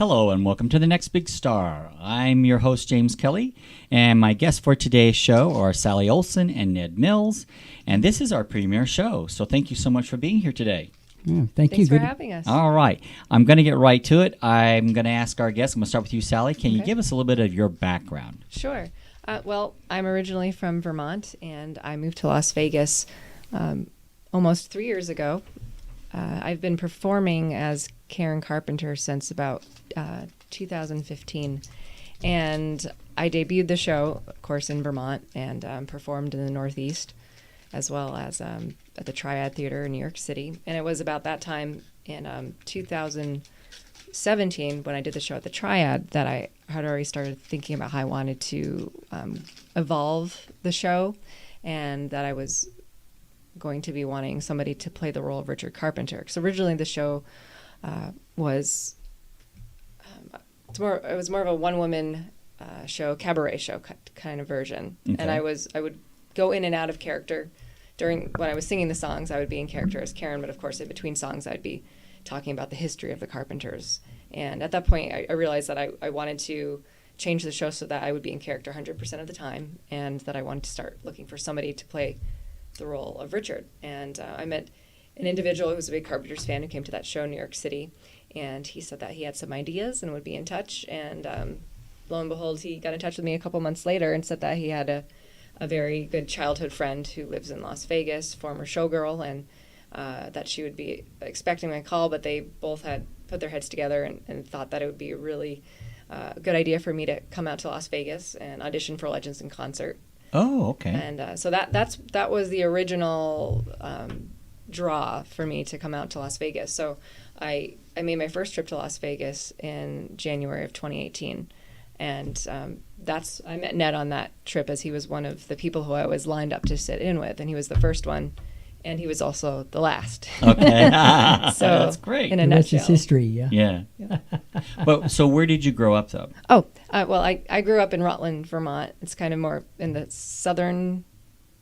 Hello and welcome to The Next Big Star. I'm your host, James Kelly, and my guests for today's show are Sally Olson and Ned Mills, and this is our premiere show, so thank you so much for being here today. Yeah, Thanks for having us. All right. I'm going to get right to it. I'm going to ask our guests. I'm going to start with you, Sally. Can you give us a little bit of your background? Sure. Well, I'm originally from Vermont, and I moved to Las Vegas almost 3 years ago. I've been performing as Karen Carpenter since about 2015. And I debuted the show, of course, in Vermont and performed in the Northeast, as well as at the Triad Theater in New York City. And it was about that time in 2017 when I did the show at the Triad that I had already started thinking about how I wanted to evolve the show, and that I was going to be wanting somebody to play the role of Richard Carpenter. Because originally the show was more of a one-woman show, cabaret show kind of version. Okay. And I would go in and out of character. When I was singing the songs, I would be in character as Karen, but of course in between songs I'd be talking about the history of the Carpenters. And at that point I realized that I wanted to change the show so that I would be in character 100% of the time, and that I wanted to start looking for somebody to play the role of Richard. And I met an individual who was a big Carpenters fan who came to that show in New York City, and he said that he had some ideas and would be in touch. And lo and behold, he got in touch with me a couple months later and said that he had a very good childhood friend who lives in Las Vegas, former showgirl, and that she would be expecting my call, but they both had put their heads together and thought that it would be a really good idea for me to come out to Las Vegas and audition for Legends in Concert. Oh, okay. And so that was the original draw for me to come out to Las Vegas. So I made my first trip to Las Vegas in January of 2018. And I met Ned on that trip, as he was one of the people who I was lined up to sit in with. And he was the first one, and he was also the last. Okay. So that's great. In a nutshell. That's history, yeah. Yeah. But so where did you grow up, though? Oh, well, I grew up in Rutland, Vermont. It's kind of more in the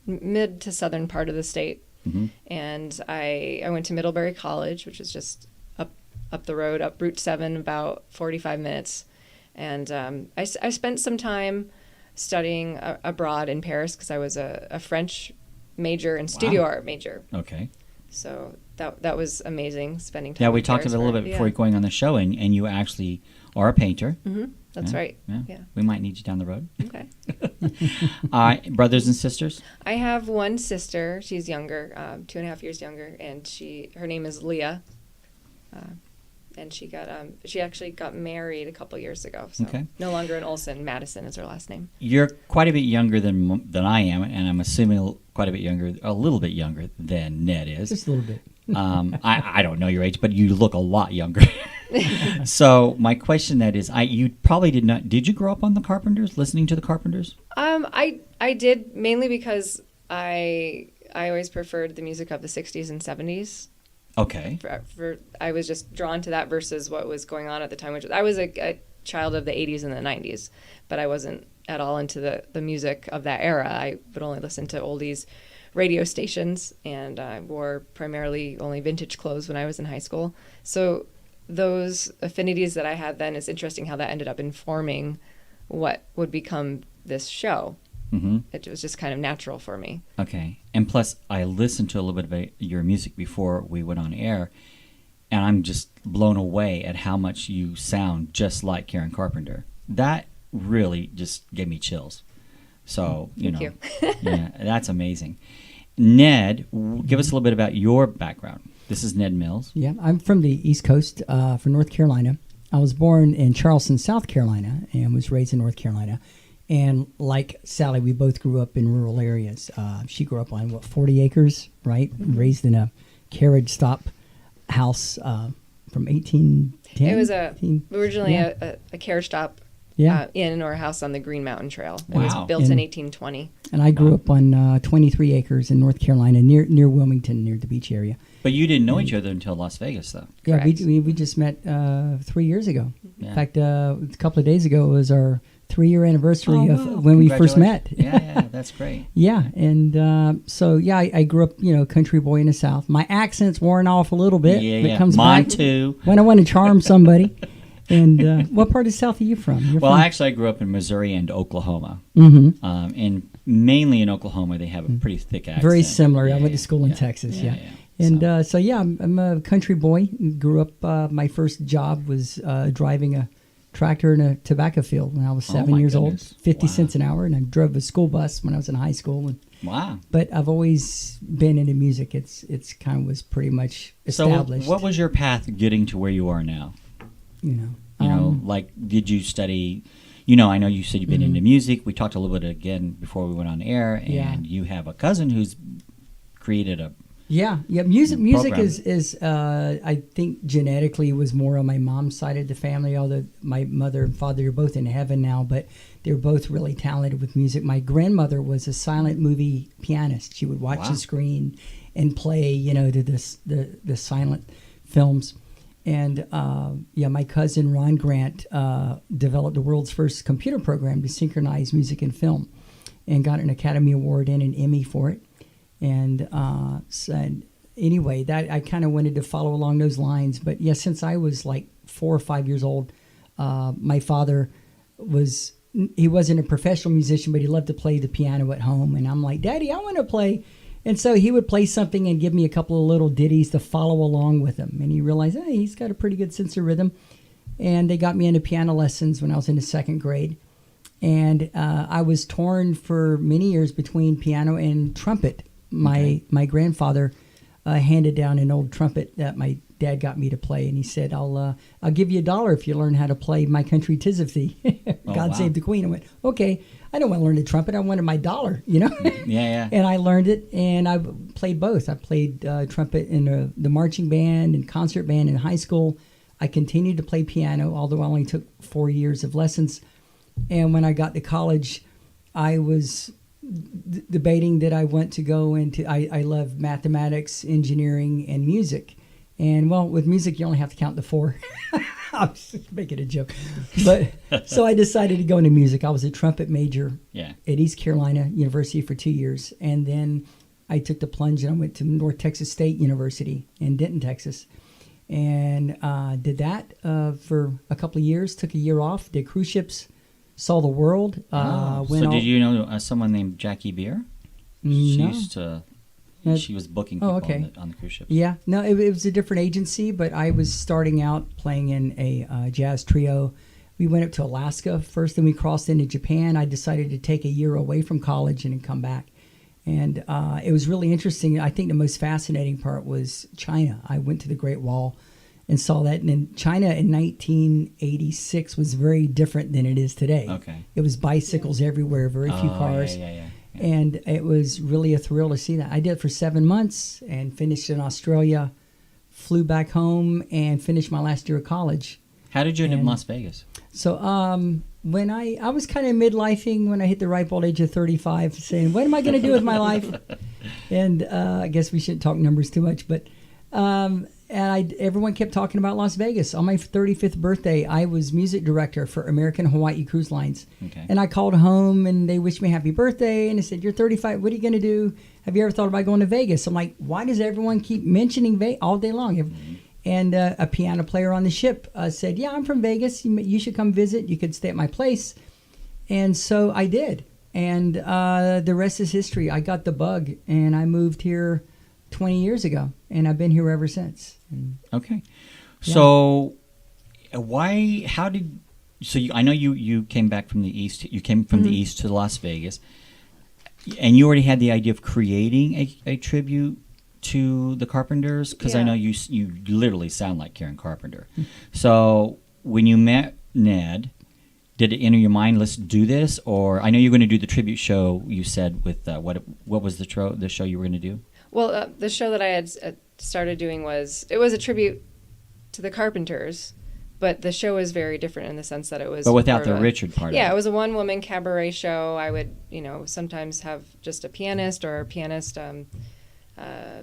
mid to southern part of the state. Mm-hmm. And I went to Middlebury College, which is just up the road, up Route 7, about 45 minutes. And I spent some time studying abroad in Paris because I was a French major and studio art major. Okay. So that was amazing, spending time. Yeah, we in talked Paris about it a little bit before going on the show, and you actually are a painter. Mm-hmm. That's right. Yeah. We might need you down the road. Okay. Brothers and sisters? I have one sister. She's younger, 2.5 years younger, and her name is Leah. And she actually got married a couple years ago. So no longer in Olson. Madison is her last name. You're quite a bit younger than I am, and I'm assuming a little bit younger than Ned is. Just a little bit. I don't know your age, but you look a lot younger. So my question that is, you probably did not. Did you grow up on the Carpenters, listening to the Carpenters? I did, mainly because I always preferred the music of the 60s and 70s. Okay. I was just drawn to that versus what was going on at the time, which I was a child of the 80s and the 90s, but I wasn't at all into the music of that era. I would only listen to oldies radio stations, and I wore primarily only vintage clothes when I was in high school. So those affinities that I had then, it's interesting how that ended up informing what would become this show. Mm-hmm. It was just kind of natural for me. Okay. And plus, I listened to a little bit of your music before we went on air, and I'm just blown away at how much you sound just like Karen Carpenter. That really just gave me chills. So, Thank you. Yeah, that's amazing. Ned, give us a little bit about your background. This is Ned Mills. Yeah, I'm from the East Coast, from North Carolina. I was born in Charleston, South Carolina, and was raised in North Carolina. And like Sally, we both grew up in rural areas. She grew up on, 40 acres, right? Raised in a carriage stop house from 1810. It was originally a carriage stop inn or a house on the Green Mountain Trail. It was built in 1820. And I grew up on 23 acres in North Carolina, near Wilmington, near the beach area. But you didn't know each other until Las Vegas, though. Yeah, we just met 3 years ago. Yeah. In fact, a couple of days ago was our 3-year anniversary of when we first met. Yeah, that's great. Yeah, and I grew up, country boy in the South. My accent's worn off a little bit. Yeah, but it comes Mine back too. When I want to charm somebody. And what part of South are you from? You're Well, from... actually, I grew up in Missouri and Oklahoma. Mm-hmm. And mainly in Oklahoma, they have a pretty thick accent. Very similar. Yeah, I went yeah, to school in yeah, Texas, yeah. yeah. And so yeah, I'm a country boy. Grew up, my first job was driving a tractor in a tobacco field when I was 7 my years old, goodness. 50 Wow. cents an hour. And I drove a school bus when I was in high school. And, Wow. but I've always been into music. It's kind of was pretty much So, established. what was your path getting to where you are now? You know, You know, like, did you study? You know, I know you said you've been into music. We talked a little bit again before we went on air, and Yeah. you have a cousin who's created a. Yeah. Music program. is I think genetically was more on my mom's side of the family, although my mother and father are both in heaven now, but they're both really talented with music. My grandmother was a silent movie pianist. She would watch Wow. the screen and play, you know, to the silent films. And my cousin Ron Grant developed the world's first computer program to synchronize music and film, and got an Academy Award and an Emmy for it. And so anyway, that I kind of wanted to follow along those lines. But yeah, since I was like 4 or 5 years old, my father he wasn't a professional musician, but he loved to play the piano at home. And I'm like, Daddy, I want to play. And so he would play something and give me a couple of little ditties to follow along with him. And he realized, hey, he's got a pretty good sense of rhythm. And they got me into piano lessons when I was in the second grade. And I was torn for many years between piano and trumpet. My grandfather handed down an old trumpet that my dad got me to play, and he said, "I'll give you $1 if you learn how to play My Country 'Tis of Thee." God wow. Save the Queen. I went, okay. I don't want to learn the trumpet. I wanted my $1, you know. Yeah. And I learned it, and I played both. I played trumpet in the marching band and concert band in high school. I continued to play piano, although I only took 4 years of lessons. And when I got to college, I was debating that I want to go into, I love mathematics, engineering, and music. And well, with music, you only have to count to 4. I was just making a joke. But so I decided to go into music. I was a trumpet major at East Carolina University for 2 years. And then I took the plunge and I went to North Texas State University in Denton, Texas. And did that for a couple of years, took a year off, did cruise ships, saw the world. Did you know someone named Jackie Beer? She No. used to. She was booking people on the cruise ship. Yeah, no, it was a different agency, but I was starting out playing in a jazz trio. We went up to Alaska first, then we crossed into Japan. I decided to take a year away from college and then come back. And it was really interesting. I think the most fascinating part was China. I went to the Great Wall and saw that. And in China in 1986 was very different than it is today. Okay. It was bicycles everywhere, very few cars. Yeah. And it was really a thrill to see that. I did it for 7 months and finished in Australia, flew back home, and finished my last year of college. How did you end up in Las Vegas? So when I was kind of midlifing when I hit the ripe old age of 35, saying, what am I going to do with my life? And I guess we shouldn't talk numbers too much, but everyone kept talking about Las Vegas. On my 35th birthday, I was music director for American Hawaii Cruise Lines. Okay. And I called home and they wished me happy birthday. And they said, you're 35. What are you going to do? Have you ever thought about going to Vegas? I'm like, why does everyone keep mentioning Vegas all day long? Mm-hmm. And a piano player on the ship said, yeah, I'm from Vegas. You should come visit. You could stay at my place. And so I did. And the rest is history. I got the bug and I moved here 20 years ago. And I've been here ever since. Okay. So I know you came back from the East. You came from the East to Las Vegas. And you already had the idea of creating a tribute to the Carpenters? Because I know you literally sound like Karen Carpenter. So when you met Ned, did it enter your mind, let's do this? Or I know you're going to do the tribute show, you said, with what was the show you were going to do? Well, the show that I had started doing was a tribute to the Carpenters, but the show was very different in the sense that it was... But without the Richard part of it. Yeah, it was a one-woman cabaret show. I would, sometimes have just a pianist or a pianist,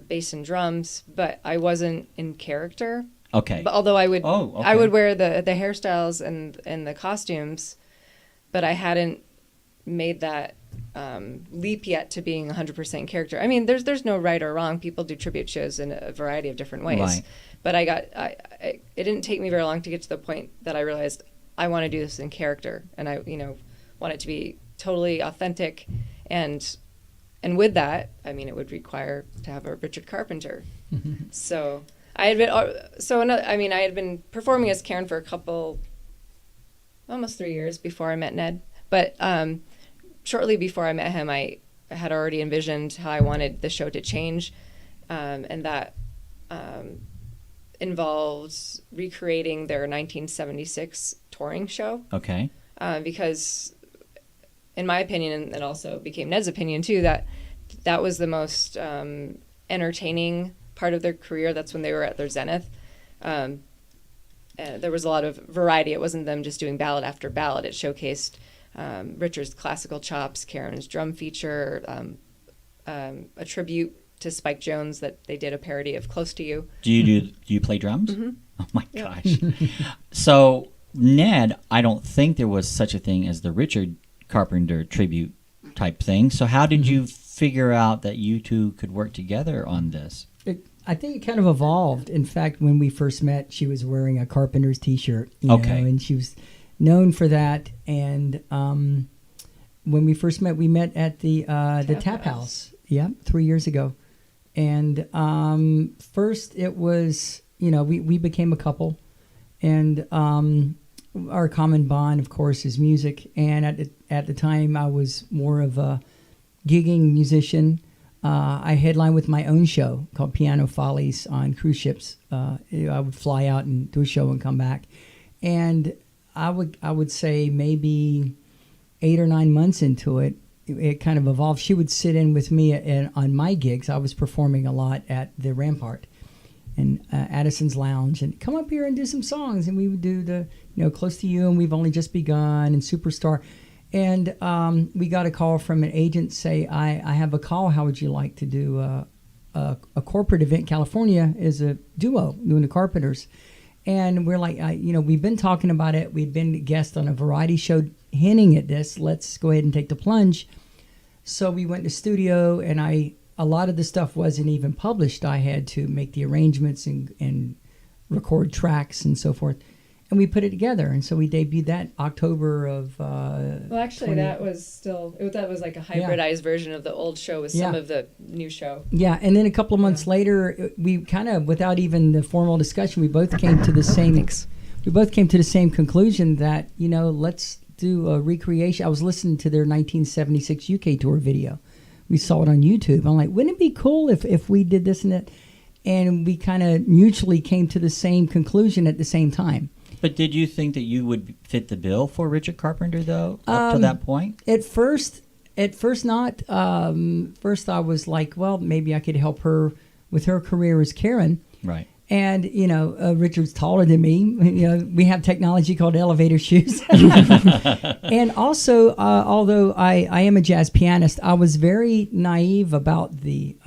bass and drums, but I wasn't in character. Okay. But although I would, okay. I would wear the hairstyles and the costumes, but I hadn't made that leap yet to being 100% character. I mean, there's no right or wrong. People do tribute shows in a variety of different ways. Right. But it didn't take me very long to get to the point that I realized I want to do this in character, and I want it to be totally authentic, and with that, I mean, it would require to have a Richard Carpenter. So I had been performing as Karen for almost 3 years before I met Ned. But shortly before I met him, I had already envisioned how I wanted the show to change, and that involved recreating their 1976 touring show. Okay. Because, in my opinion, and also became Ned's opinion too, that was the most entertaining part of their career. That's when they were at their zenith. There was a lot of variety. It wasn't them just doing ballad after ballad. It showcased Richard's classical chops, Karen's drum feature, a tribute to Spike Jones that they did a parody of "Close to You." Do you play drums? Mm-hmm. Oh my gosh! So Ned, I don't think there was such a thing as the Richard Carpenter tribute type thing. So how did you figure out that you two could work together on this? I think it kind of evolved. In fact, when we first met, she was wearing a Carpenters T-shirt, Okay. and she was known for that. And when we first met, we met at the Tap House. Yeah, 3 years ago. And first, it was we became a couple, and our common bond, of course, is music. And at the time, I was more of a gigging musician. I headlined with my own show called Piano Follies on cruise ships. I would fly out and do a show and come back. And I would say maybe 8 or 9 months into it, it kind of evolved. She would sit in with me on my gigs. I was performing a lot at the Rampart and Addison's Lounge, and come up here and do some songs. And we would do the Close to You and We've Only Just Begun and Superstar. And we got a call from an agent say, I have a call. How would you like to do a corporate event in California as a duo doing the Carpenters? And we're like, we've been talking about it. We'd been a guest on a variety show hinting at this. Let's go ahead and take the plunge. So we went to studio, and a lot of the stuff wasn't even published. I had to make the arrangements and record tracks and so forth. And we put it together, and so we debuted that October of. Well, actually, that was like a hybridized version of the old show with some of the new show. Yeah, and then a couple of months later, we kind of, without even the formal discussion, we both came to the same. We both came to the same conclusion that let's do a recreation. I was listening to their 1976 UK tour video. We saw it on YouTube. I'm like, wouldn't it be cool if we did this and that? And we kind of mutually came to the same conclusion at the same time. But did you think that you would fit the bill for Richard Carpenter, though, up to that point? At first not. First I was like, well, maybe I could help her with her career as Karen. Right. And, Richard's taller than me. We have technology called elevator shoes. And also, although I am a jazz pianist, I was very naive about the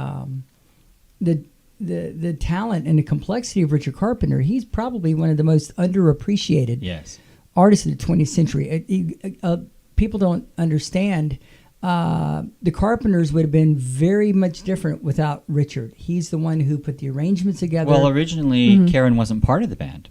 talent and the complexity of Richard Carpenter. He's probably one of the most underappreciated artists of the 20th century. People don't understand. The Carpenters would have been very much different without Richard. He's the one who put the arrangements together. Well, originally, Karen wasn't part of the band.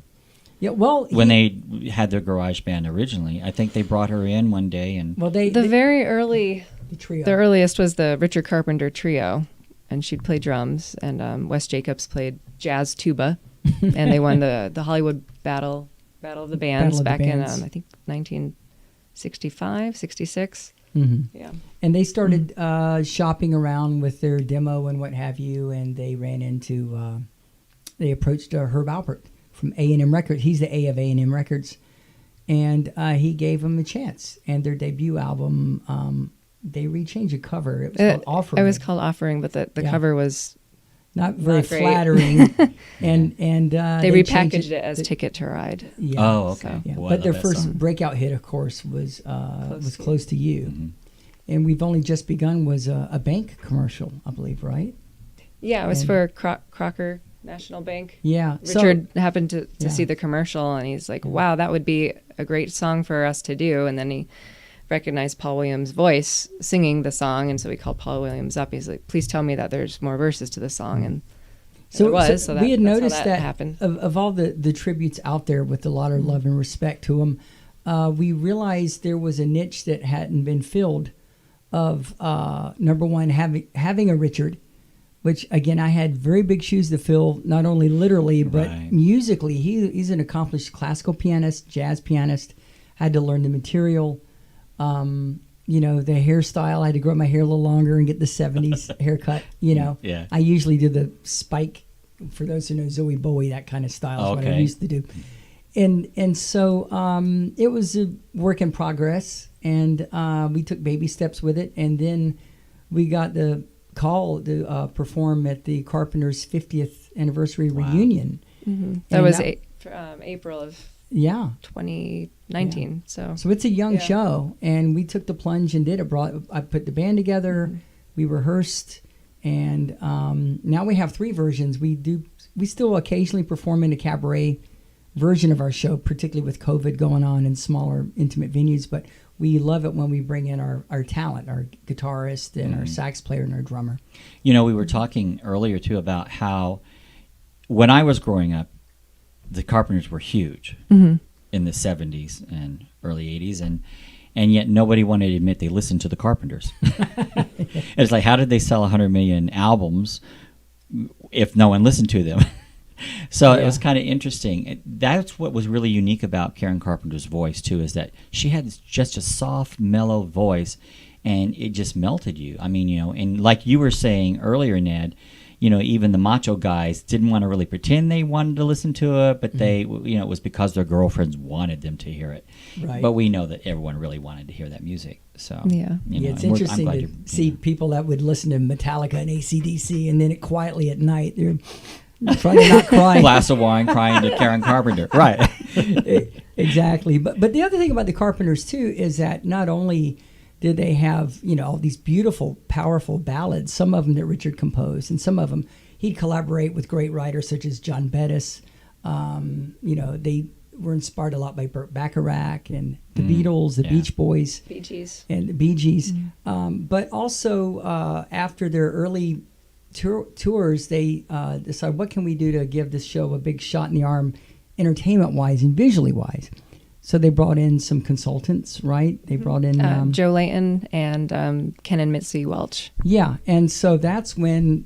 Yeah, well, when they had their garage band originally, I think they brought her in one day, and the trio. The earliest was the Richard Carpenter trio. And she'd play drums, and Wes Jacobs played jazz tuba, and they won the Hollywood Battle of the Bands back in, I think, 1965, 66. Mm-hmm. Yeah. And they started shopping around with their demo and what have you, and they ran into, they approached Herb Alpert from A&M Records. He's the A of A&M Records, and he gave them a chance. And their debut album, they rechanged the cover. It was called Offering. It was called Offering, but the cover was not very flattering. and they repackaged it as Ticket to Ride. Yeah. Oh, okay. So, yeah. Boy, but their first song. breakout hit, of course, was Close to You. Mm-hmm. And We've Only Just Begun was a bank commercial, I believe, right? Yeah, it was for Crocker National Bank. Yeah. Richard happened to see the commercial, and he's like, wow, that would be a great song for us to do. And then he recognized Paul Williams' voice singing the song, and so he called Paul Williams up. He's like, please tell me that there's more verses to the song. And there was. So we had that's noticed how that happened. of all the tributes out there with a lot of love and respect to them, we realized there was a niche that hadn't been filled of number one, having a Richard, which again I had very big shoes to fill, not only literally but Right. musically. He's an accomplished classical pianist, jazz pianist. Had to learn the material. The hairstyle. I had to grow my hair a little longer and get the 70s haircut. Yeah. I usually do the spike. For those who know Zoe Bowie, that kind of style is what I Okay. used to do. And so it was a work in progress, and we took baby steps with it, and then we got the call to perform at the Carpenters' 50th anniversary reunion. That was that- April of Yeah. 2019. So So it's a young Yeah. show, and we took the plunge and did it. I put the band together, we rehearsed, and now we have 3 versions. We still occasionally perform in a cabaret version of our show, particularly with COVID going on in smaller, intimate venues. But we love it when we bring in our talent, our guitarist and our sax player and our drummer. We were talking earlier too about how when I was growing up, the Carpenters were huge in the 70s and early 80s, and yet nobody wanted to admit they listened to the Carpenters. It's like, how did they sell 100 million albums if no one listened to them? So it was kind of interesting. That's what was really unique about Karen Carpenter's voice too, is that she had just a soft, mellow voice, and it just melted you. I mean, and like you were saying earlier, Ned, even the macho guys didn't want to really pretend they wanted to listen to it, but they, it was because their girlfriends wanted them to hear it. Right. But we know that everyone really wanted to hear that music. So Yeah. It's and I'm interesting glad to you're- see people that would listen to Metallica and AC/DC, and then it quietly at night they're trying to not cry. glass of wine crying to Karen Carpenter. Right. Exactly. But the other thing about the Carpenters too is that not only did they have all these beautiful, powerful ballads, some of them that Richard composed, and some of them he'd collaborate with great writers such as John Bettis. They were inspired a lot by Burt Bacharach and the Beatles, the Beach Boys, Bee Gees. and the Bee Gees. But also after their early tours, they decided, what can we do to give this show a big shot in the arm, entertainment-wise and visually-wise? So they brought in some consultants, right? They brought in Joe Layton and Ken and Mitzi Welch. Yeah, and so that's when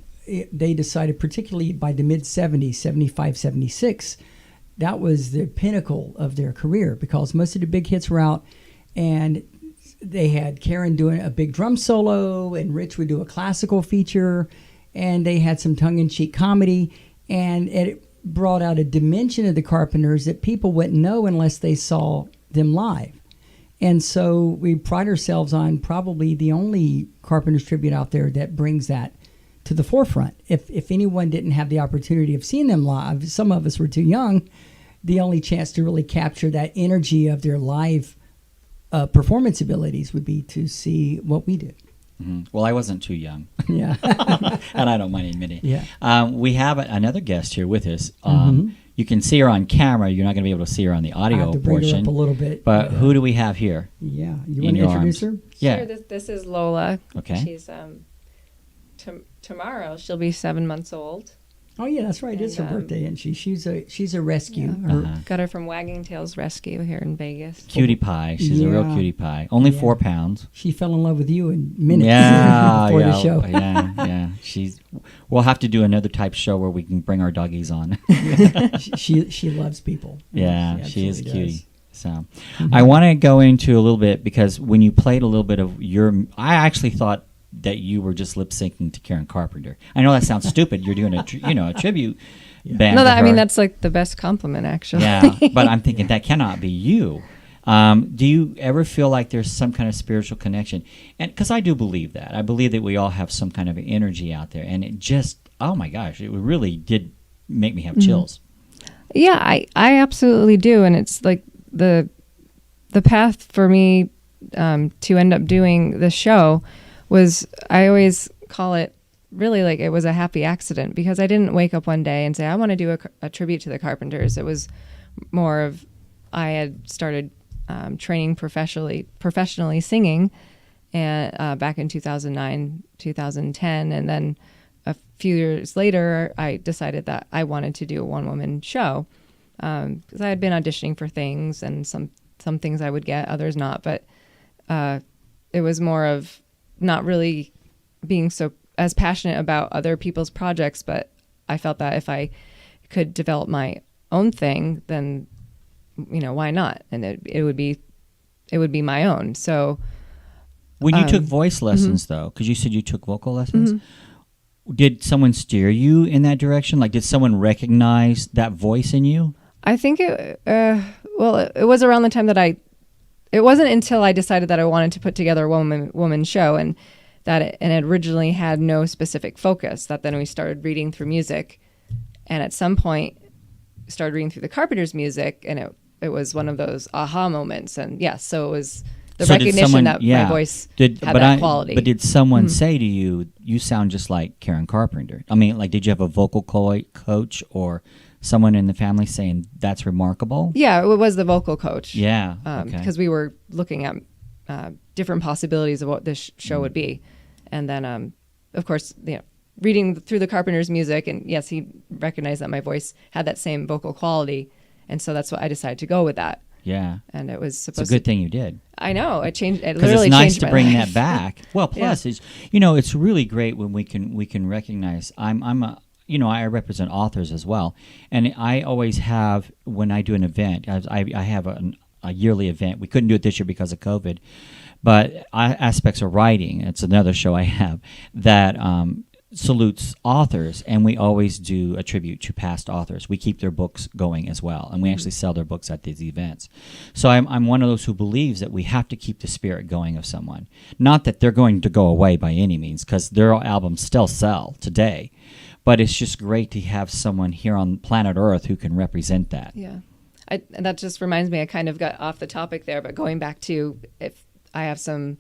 they decided, particularly by the mid-70s, 75, 76, that was the pinnacle of their career, because most of the big hits were out, and they had Karen doing a big drum solo, and Rich would do a classical feature, and they had some tongue-in-cheek comedy, and it brought out a dimension of the Carpenters that people wouldn't know unless they saw them live. And so we pride ourselves on probably the only Carpenters tribute out there that brings that to the forefront. If anyone didn't have the opportunity of seeing them live, some of us were too young, the only chance to really capture that energy of their live performance abilities would be to see what we did. Well, I wasn't too young. Yeah. And I don't mind admitting. Yeah. We have another guest here with us. You can see her on camera. You're not going to be able to see her on the I audio have to bring her portion. up a little bit. But who do we have here? Yeah. You in want to your introduce arms? her? Yeah. Sure, this is Lola. Okay. She's tomorrow she'll be 7 months old. Oh, yeah, that's right. It's her And, birthday, and she's a rescue. Yeah. Her- Uh-huh. Got her from Wagging Tail's Rescue here in Vegas. Cutie pie. She's a real Yeah. cutie pie. Only Yeah. 4 pounds. She fell in love with you in minutes Yeah, before yeah, the show. yeah. We'll have to do another type show where we can bring our doggies on. she loves people. Yeah, she is a absolutely cutie. So I want to go into a little bit, because when you played a little bit of I actually thought that you were just lip syncing to Karen Carpenter. I know that sounds stupid. You're doing a tribute band. No, to I mean her. that's like the best compliment, actually. Yeah, but I'm thinking that cannot be you. Do you ever feel like there's some kind of spiritual connection? And because I do believe that. I believe that we all have some kind of energy out there, and it just, oh my gosh, it really did make me have chills. Yeah, I absolutely do, and it's like the path for me to end up doing this show was, I always call it really like it was a happy accident, because I didn't wake up one day and say I want to do a tribute to the Carpenters. It was more of, I had started training professionally singing, and back in 2009, 2010, and then a few years later, I decided that I wanted to do a one-woman show, because I had been auditioning for things, and some things I would get, others not. But it was more of not really being so as passionate about other people's projects, but I felt that if I could develop my own thing, then why not? And it would be my own. So when you took voice lessons, though, because you said you took vocal lessons, did someone steer you in that direction? Like, did someone recognize that voice in you? I think it was around the time that it wasn't until I decided that I wanted to put together a woman show, and that it originally had no specific focus, that then we started reading through music, and at some point started reading through the Carpenters' music, and it was one of those aha moments. And yes, so it was the recognition that my voice had that quality. But did someone say to you, you sound just like Karen Carpenter? I mean, like, did you have a vocal coach or someone in the family saying that's remarkable? Yeah, it was the vocal coach. Yeah, because we were looking at different possibilities of what this show would be. And then, of course, reading through the Carpenters' music, and yes, he recognized that my voice had that same vocal quality, and so that's what I decided to go with that. Yeah, and it was supposed. It's a good thing you did. I know it changed. It because literally it's nice changed to my bring life. that back. Well, plus, it's really great when we can recognize. I represent authors as well, and I always have, when I do an event, I have a yearly event. We couldn't do it this year because of COVID. But aspects of writing, it's another show I have, that salutes authors, and we always do a tribute to past authors. We keep their books going as well, and we actually sell their books at these events. So I'm one of those who believes that we have to keep the spirit going of someone. Not that they're going to go away by any means, because their albums still sell today. But it's just great to have someone here on planet Earth who can represent that. Yeah. And that just reminds me, I kind of got off the topic there, but going back to if I have some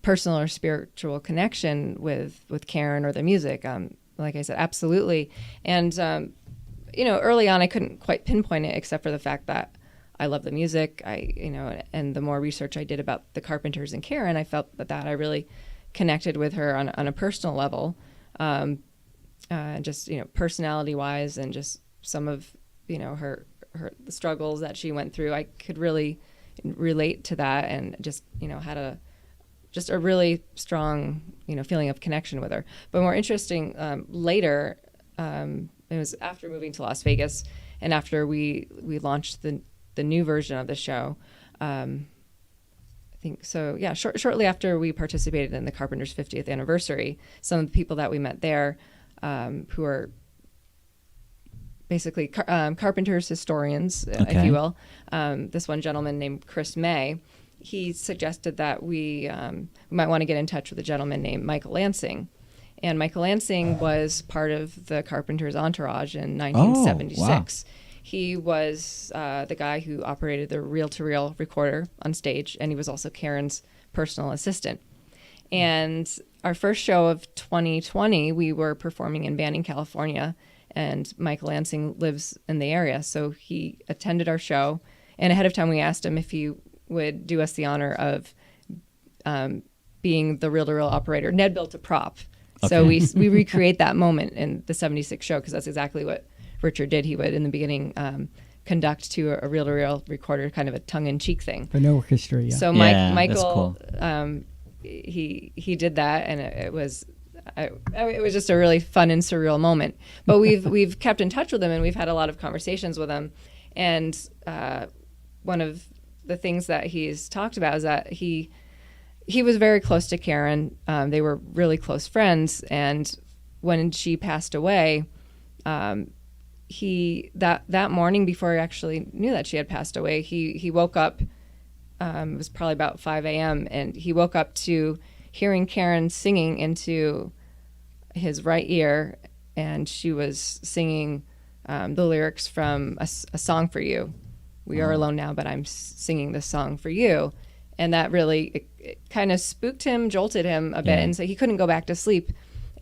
personal or spiritual connection with Karen or the music. Like I said, absolutely. And, early on I couldn't quite pinpoint it, except for the fact that I love the music. And the more research I did about the Carpenters and Karen, I felt that I really connected with her on a personal level. Just, personality wise, and just some of, her the struggles that she went through. I could really relate to that, and just had a really strong feeling of connection with her. But more interesting, later, it was after moving to Las Vegas, and after we launched the new version of the show. I think so. Yeah, shortly after we participated in the Carpenters' 50th anniversary, some of the people that we met there, who are basically Carpenters historians, if you will. This one gentleman named Chris May, he suggested that we might want to get in touch with a gentleman named Michael Lansing. And Michael Lansing was part of the Carpenters' entourage in 1976. Oh, wow. He was the guy who operated the reel-to-reel recorder on stage, and he was also Karen's personal assistant. And our first show of 2020, we were performing in Banning, California, and Michael Lansing lives in the area. So he attended our show, and ahead of time we asked him if he would do us the honor of being the reel-to-reel operator. Ned built a prop. Okay. So we recreate that moment in the 76 show, because that's exactly what Richard did. He would, in the beginning, conduct to a reel-to-reel recorder, kind of a tongue-in-cheek thing. For no orchestra, yeah. So Michael, that's cool. He did that, and it was just a really fun and surreal moment. But we've kept in touch with him, and we've had a lot of conversations with him. And one of the things that he's talked about is that he was very close to Karen. They were really close friends, and when she passed away, that morning, before he actually knew that she had passed away, he woke up. It was probably about 5 a.m. and he woke up to hearing Karen singing into his right ear, and she was singing the lyrics from a song for you. We are alone now, but I'm singing this song for you. And that really it kind of spooked him, jolted him a bit, and so he couldn't go back to sleep.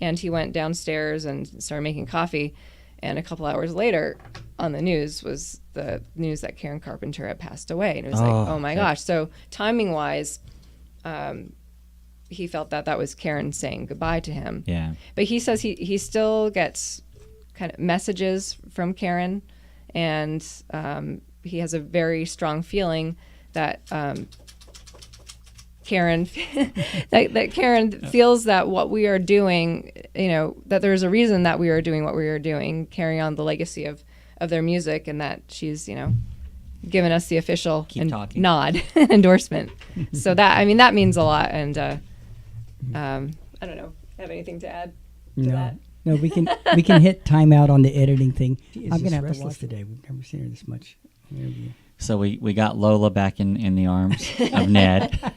And he went downstairs and started making coffee. And a couple hours later, on the news was the news that Karen Carpenter had passed away. And it was like, oh my gosh. So timing-wise, he felt that was Karen saying goodbye to him. Yeah. But he says he still gets kind of messages from Karen, and he has a very strong feeling that Karen that Karen feels that what we are doing, that there's a reason that we are doing what we are doing, carrying on the legacy of their music, and that she's given us the official nod endorsement. So that means a lot, and I don't know, have anything to add to that? No, we can hit timeout on the editing thing. I'm gonna have to watch today. We've never seen her this much. So we got Lola back in the arms of Ned.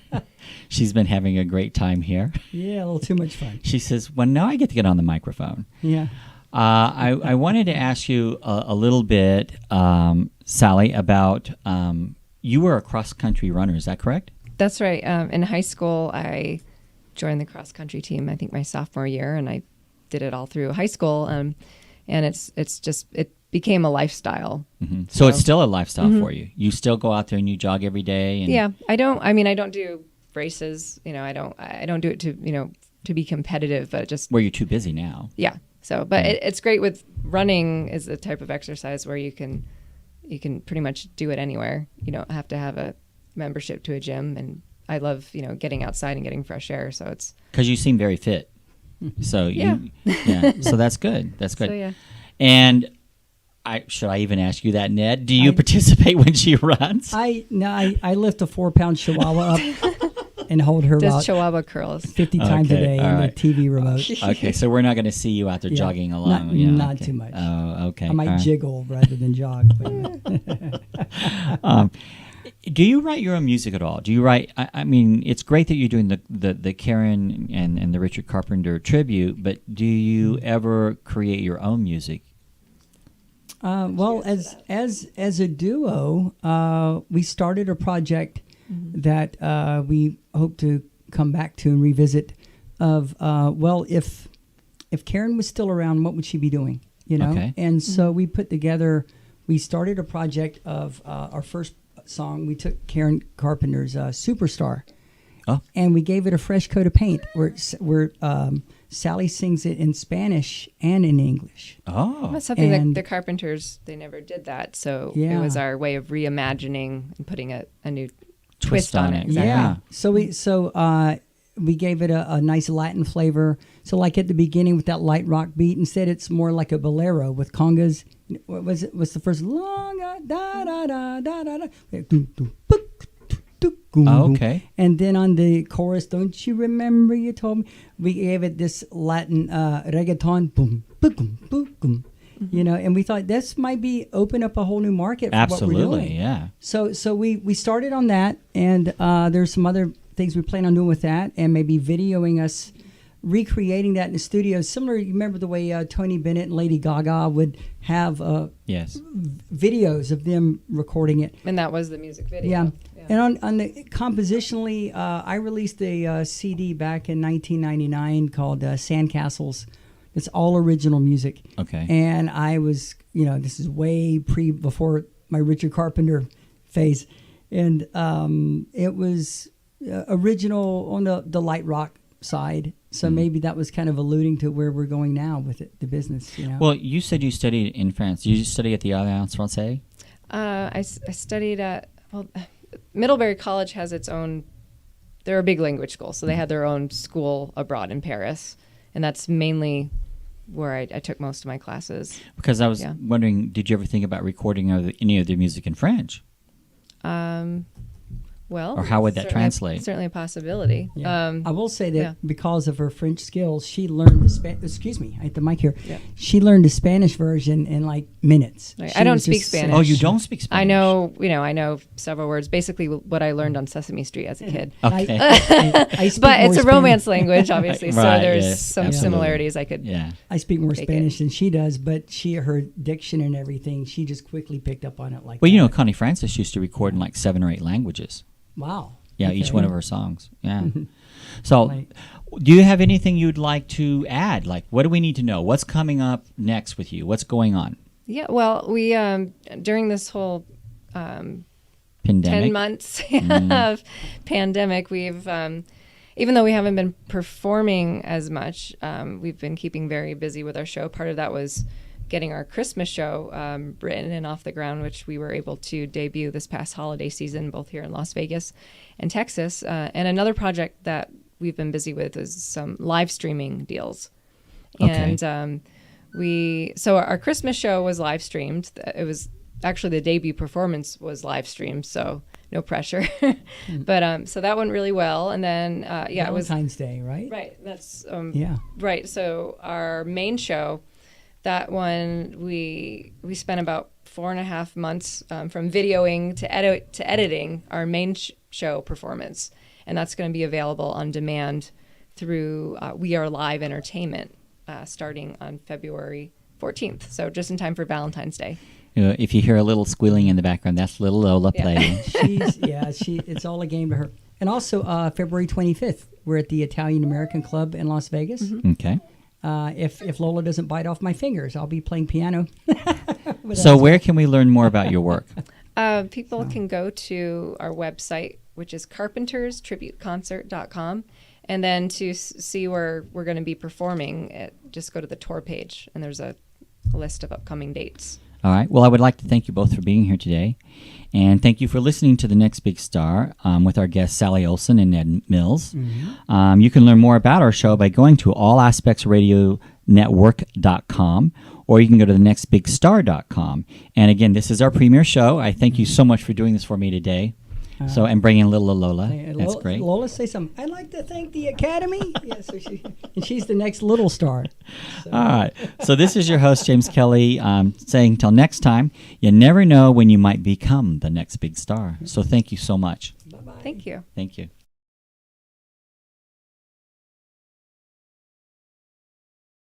She's been having a great time here. Yeah, a little too much fun. She says, well, now I get to get on the microphone. Yeah. I wanted to ask you a little bit, Sally, about you were a cross-country runner. Is that correct? That's right. In high school, I joined the cross-country team, I think my sophomore year, and I did it all through high school. And it became a lifestyle. Mm-hmm. So it's still a lifestyle for you. You still go out there and you jog every day. And yeah, I don't do races. I don't do it to be competitive, but just where you're too busy now. Yeah. So, but it's great with running is the type of exercise where you can pretty much do it anywhere. You don't have to have a membership to a gym, and I love getting outside and getting fresh air. So it's because you seem very fit. So yeah. So that's good. That's good. So, yeah. And should I even ask you that, Ned? Do you participate when she runs? I lift a 4-pound chihuahua up and hold her does about chihuahua curls 50 times a day in the TV remote. Okay, so we're not going to see you out there jogging along. Not too much. Oh, okay. I might jiggle rather than jog. Do you write your own music at all? Do you write? I mean, it's great that you're doing the Karen and the Richard Carpenter tribute, but do you ever create your own music? Well, as a duo, we started a project that we hope to come back to and revisit. If Karen was still around, what would she be doing? Okay. And so we started a project of our first song. We took Karen Carpenter's "Superstar," and we gave it a fresh coat of paint. Where Sally sings it in Spanish and in English. Oh, that's something that the Carpenters, they never did that. So it was our way of reimagining and putting a new twist on it. Exactly. Yeah. So we gave it a nice Latin flavor. So like at the beginning with that light rock beat, instead it's more like a bolero with congas. What was it? What's the first long da da da da da da? Okay. And then on the chorus, don't you remember you told me? We gave it this Latin reggaeton, boom, boom, boom, boom. And we thought this might be open up a whole new market for what we're doing. Absolutely, yeah. So we started on that, and there's some other things we plan on doing with that, and maybe videoing us recreating that in the studio. Similar, you remember the way Tony Bennett and Lady Gaga would have videos of them recording it. And that was the music video. Yeah. And on the compositionally, I released a CD back in 1999 called Sandcastles. It's all original music. Okay. And I was, this is way before my Richard Carpenter phase. And it was original on the light rock side. So maybe that was kind of alluding to where we're going now with the business. Well, you said you studied in France. Did you study at the Alliance Française? I studied at, Middlebury College has its own, they're a big language school, so they had their own school abroad in Paris, and that's mainly where I took most of my classes. Because I was wondering, did you ever think about recording any of their music in French? Well, or how would that translate? Certainly a possibility. Yeah. I will say that because of her French skills, she learned the excuse me, I have the mic here. Yeah. She learned the Spanish version in like minutes. Right. I don't speak Spanish. Oh, you don't speak Spanish? I know several words. Basically, what I learned on Sesame Street as a kid. Okay. I speak but it's a romance language, obviously. So there's some absolutely. Similarities. I could. Yeah. I speak more Spanish than she does, but her diction and everything, she just quickly picked up on it. Well, Connie Francis used to record in like 7 or 8 languages. Wow. Yeah, each one of her songs. Yeah. So, do you have anything you'd like to add? Like, what do we need to know? What's coming up next with you? What's going on? Yeah, well, we during this whole pandemic? 10 months of pandemic, we've even though we haven't been performing as much, we've been keeping very busy with our show. Part of that was getting our Christmas show written and off the ground, which we were able to debut this past holiday season, both here in Las Vegas and Texas. And another project that we've been busy with is some live streaming deals. Okay. And so our Christmas show was live streamed. It was actually the debut performance was live streamed, so no pressure. But so that went really well. And then it was Valentine's Day, right? right. That's Yeah. right. So our main show, that one we spent about 4.5 months from videoing to editing our main show performance, and that's going to be available on demand through We Are Live Entertainment starting on February 14th. So just in time for Valentine's Day. If you hear a little squealing in the background, that's little Lola Yeah. playing. It's all a game to her. And also February 25th, we're at the Italian American Club in Las Vegas. Mm-hmm. Okay. If Lola doesn't bite off my fingers, I'll be playing piano. So where can we learn more about your work? People can go to our website, which is carpenterstributeconcert.com. And then to see where we're going to be performing, just go to the tour page, and there's a list of upcoming dates. All right. Well, I would like to thank you both for being here today. And thank you for listening to The Next Big Star with our guests Sally Olson and Ned Mills. Mm-hmm. You can learn more about our show by going to allaspectsradionetwork.com, or you can go to thenextbigstar.com. And again, this is our premiere show. I thank you so much for doing this for me today. And bringing in little Lola. That's great. Lola, say something. I'd like to thank the Academy. And she's the next little star. So. All right. So this is your host, James Kelly, saying till next time, you never know when you might become the next big star. So thank you so much. Bye-bye. Thank you. Thank you.